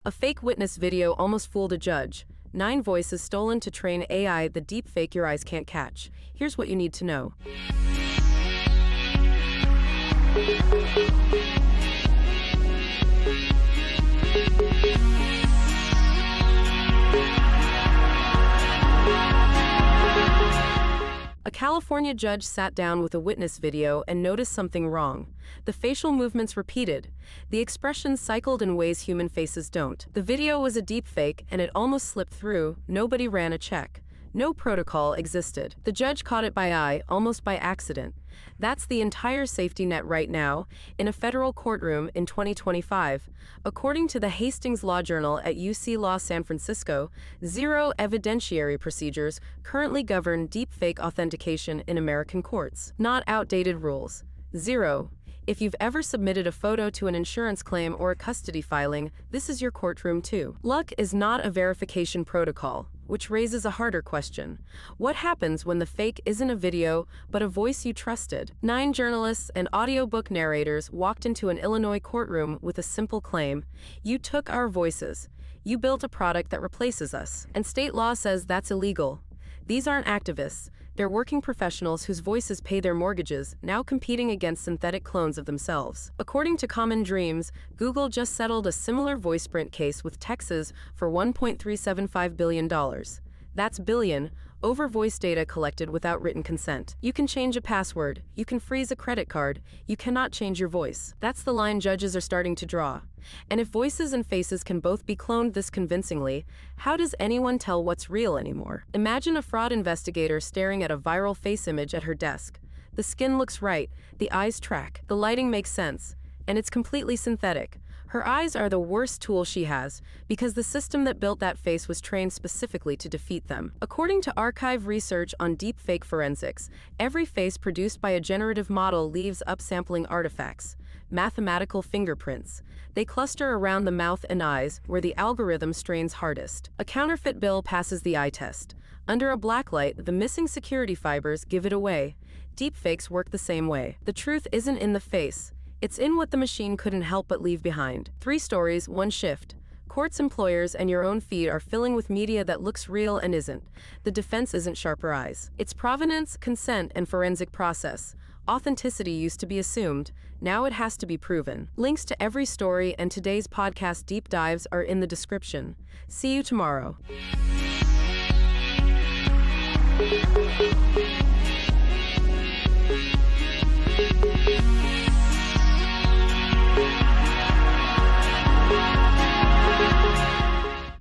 A fake witness video almost fooled a judge. 9 voices stolen to train AI, the deepfake your eyes can't catch. Here's what you need to know. A California judge sat down with a witness video and noticed something wrong. The facial movements repeated. The expressions cycled in ways human faces don't. The video was a deepfake and it almost slipped through. Nobody ran a check. No protocol existed. The judge caught it by eye, almost by accident. That's the entire safety net right now, in a federal courtroom in 2025. According to the Hastings Law Journal at UC Law San Francisco, 0 evidentiary procedures currently govern deepfake authentication in American courts. Not outdated rules. 0. If you've ever submitted a photo to an insurance claim or a custody filing, this is your courtroom too. Luck is not a verification protocol, which raises a harder question. What happens when the fake isn't a video, but a voice you trusted? 9 journalists and audiobook narrators walked into an Illinois courtroom with a simple claim: "You took our voices. You built a product that replaces us." And state law says that's illegal. These aren't activists. They're working professionals whose voices pay their mortgages, now competing against synthetic clones of themselves. According to Common Dreams, Google just settled a similar voiceprint case with Texas for $1.375 billion. That's billion, over voice data collected without written consent. You can change a password, you can freeze a credit card, you cannot change your voice. That's the line judges are starting to draw. And if voices and faces can both be cloned this convincingly, how does anyone tell what's real anymore? Imagine a fraud investigator staring at a viral face image at her desk. The skin looks right, the eyes track, the lighting makes sense, and it's completely synthetic. Her eyes are the worst tool she has, because the system that built that face was trained specifically to defeat them. According to archive research on deepfake forensics, every face produced by a generative model leaves upsampling artifacts, mathematical fingerprints. They cluster around the mouth and eyes, where the algorithm strains hardest. A counterfeit bill passes the eye test. Under a blacklight, the missing security fibers give it away. Deepfakes work the same way. The truth isn't in the face. It's in what the machine couldn't help but leave behind. 3 stories, 1 shift. Courts, employers, and your own feed are filling with media that looks real and isn't. The defense isn't sharper eyes. It's provenance, consent, and forensic process. Authenticity used to be assumed. Now it has to be proven. Links to every story and today's podcast deep dives are in the description. See you tomorrow.